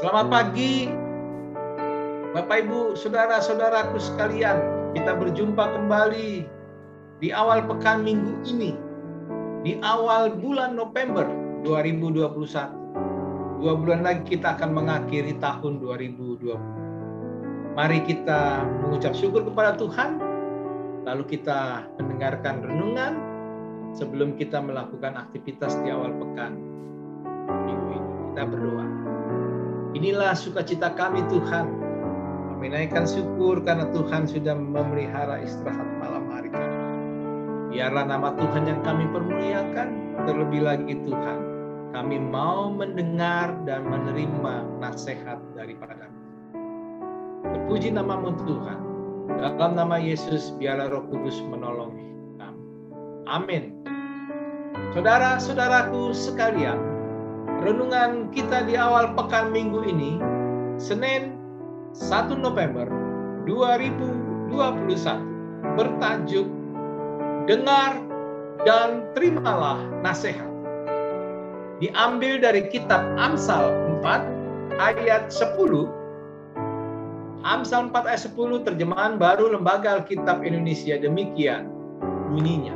Selamat pagi, Bapak Ibu, saudara-saudaraku sekalian. Kita berjumpa kembali di awal pekan minggu ini, di awal bulan November 2021. 2 bulan lagi kita akan mengakhiri tahun 2020. Mari kita mengucap syukur kepada Tuhan, lalu kita mendengarkan renungan sebelum kita melakukan aktivitas di awal pekan minggu ini. Kita berdoa. Inilah sukacita kami Tuhan, menaikkan syukur karena Tuhan sudah memelihara istirahat malam hari kami. Biarlah nama Tuhan yang kami permuliakan, terlebih lagi Tuhan, kami mau mendengar dan menerima nasihat daripada-Mu. Terpuji nama-Mu Tuhan, dalam nama Yesus biarlah Roh Kudus menolongi kami. Amin. Saudara-saudaraku sekalian, renungan kita di awal pekan minggu ini, Senin 1 November 2021, bertajuk Dengar dan Terimalah Nasihat. Diambil dari kitab Amsal 4 ayat 10. Amsal 4 ayat 10 terjemahan baru Lembaga Alkitab Indonesia, demikian bunyinya.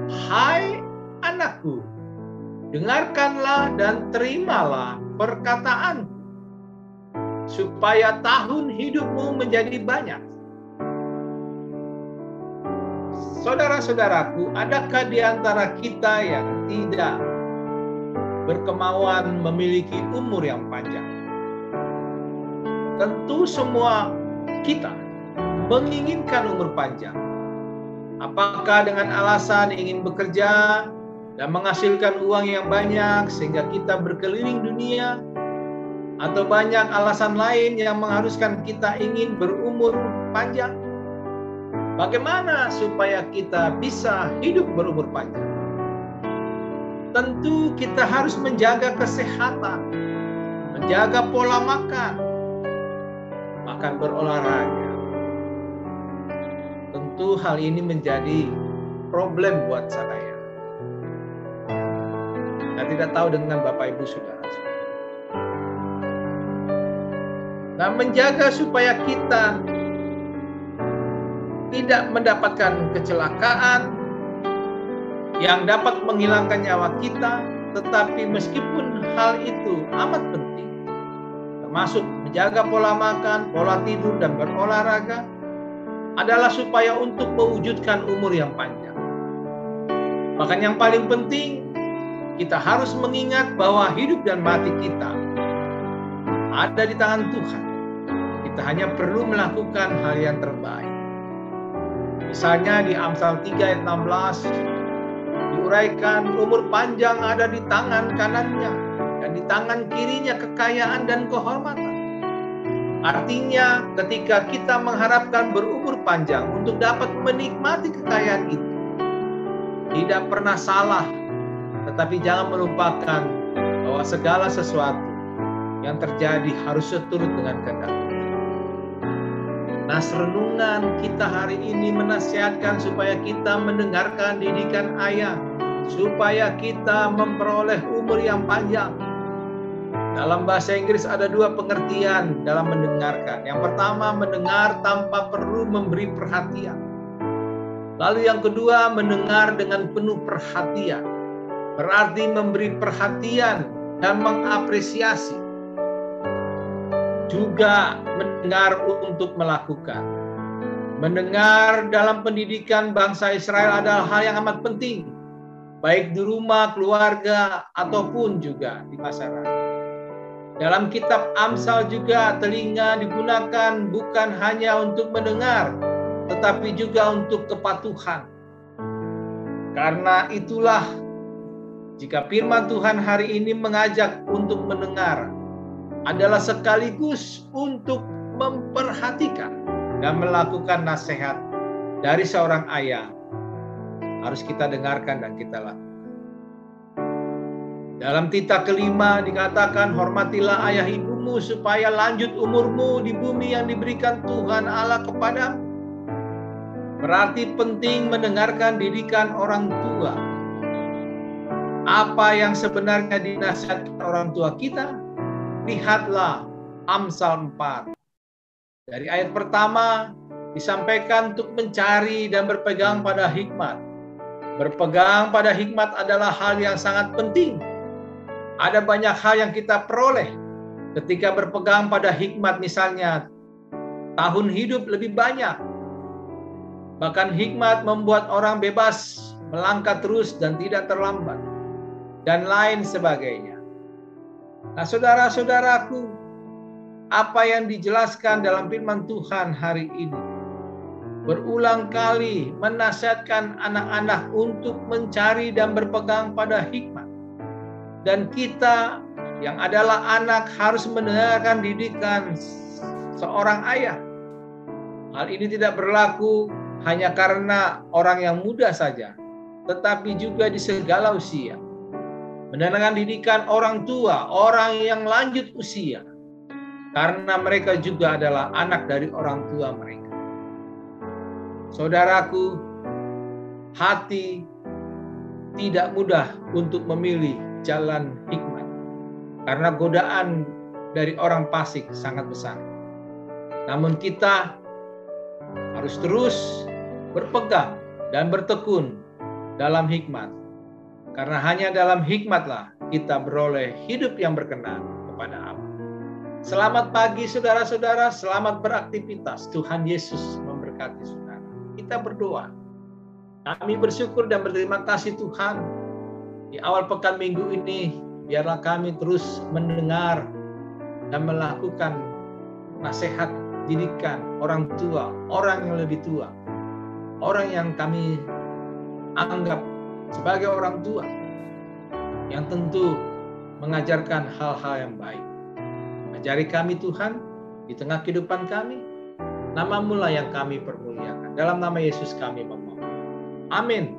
Hai anakku, dengarkanlah dan terimalah perkataanku, supaya tahun hidupmu menjadi banyak. Saudara-saudaraku, adakah di antara kita yang tidak berkemauan memiliki umur yang panjang? Tentu semua kita menginginkan umur panjang. Apakah dengan alasan ingin bekerja dan menghasilkan uang yang banyak sehingga kita berkeliling dunia, atau banyak alasan lain yang mengharuskan kita ingin berumur panjang? Bagaimana supaya kita bisa hidup berumur panjang? Tentu kita harus menjaga kesehatan, menjaga pola makan berolahraga. Tentu hal ini menjadi problem buat saya. Saya tidak tahu dengan Bapak Ibu Saudara. Nah, menjaga supaya kita tidak mendapatkan kecelakaan yang dapat menghilangkan nyawa kita, tetapi meskipun hal itu amat penting, termasuk menjaga pola makan, pola tidur, dan berolahraga, adalah supaya untuk mewujudkan umur yang panjang. Bahkan yang paling penting, kita harus mengingat bahwa hidup dan mati kita ada di tangan Tuhan. Kita hanya perlu melakukan hal yang terbaik. Misalnya di Amsal 3 ayat 16 diuraikan, umur panjang ada di tangan kanannya dan di tangan kirinya kekayaan dan kehormatan. Artinya ketika kita mengharapkan berumur panjang untuk dapat menikmati kekayaan itu, tidak pernah salah, tetapi jangan melupakan bahwa segala sesuatu yang terjadi harus seturut dengan kehendak. Nah, renungan kita hari ini menasihatkan supaya kita mendengarkan didikan ayah, supaya kita memperoleh umur yang panjang. Dalam bahasa Inggris ada 2 pengertian dalam mendengarkan. Yang pertama, mendengar tanpa perlu memberi perhatian. Lalu yang kedua, mendengar dengan penuh perhatian. Berarti memberi perhatian dan mengapresiasi. Juga mendengar untuk melakukan. Mendengar dalam pendidikan bangsa Israel adalah hal yang amat penting, baik di rumah, keluarga, ataupun juga di masyarakat. Dalam kitab Amsal juga telinga digunakan bukan hanya untuk mendengar, tetapi juga untuk kepatuhan. Karena itulah, jika firman Tuhan hari ini mengajak untuk mendengar, adalah sekaligus untuk memperhatikan dan melakukan nasihat dari seorang ayah, harus kita dengarkan dan kita lakukan. Dalam Tita kelima dikatakan, hormatilah ayah ibumu supaya lanjut umurmu di bumi yang diberikan Tuhan Allah kepadamu. Berarti penting mendengarkan didikan orang tua. Apa yang sebenarnya dinasihatkan orang tua kita lihatlah Amsal 4. Dari ayat pertama disampaikan untuk mencari dan berpegang pada hikmat. Berpegang pada hikmat adalah hal yang sangat penting. Ada banyak hal yang kita peroleh ketika berpegang pada hikmat, misalnya tahun hidup lebih banyak. Bahkan hikmat membuat orang bebas melangkah terus dan tidak terlambat, dan lain sebagainya. Nah, saudara-saudaraku, apa yang dijelaskan dalam firman Tuhan hari ini berulang kali menasihatkan anak-anak untuk mencari dan berpegang pada hikmat. Dan kita yang adalah anak harus mendengarkan didikan seorang ayah. Hal ini tidak berlaku hanya karena orang yang muda saja, tetapi juga di segala usia. Mendengarkan didikan orang tua, orang yang lanjut usia, karena mereka juga adalah anak dari orang tua mereka. Saudaraku, hati tidak mudah untuk memilih jalan hikmat, karena godaan dari orang fasik sangat besar. Namun kita harus terus berpegang dan bertekun dalam hikmat, karena hanya dalam hikmatlah kita beroleh hidup yang berkenan kepada Allah. Selamat pagi saudara-saudara, selamat beraktivitas. Tuhan Yesus memberkati saudara. Kita berdoa. Kami bersyukur dan berterima kasih Tuhan. Di awal pekan minggu ini, biarlah kami terus mendengar dan melakukan nasihat didikan orang tua, orang yang lebih tua, orang yang kami anggap sebagai orang tua, yang tentu mengajarkan hal-hal yang baik. Ajari kami Tuhan di tengah kehidupan kami. Nama-Mu lah yang kami permuliakan. Dalam nama Yesus kami memohon. Amin.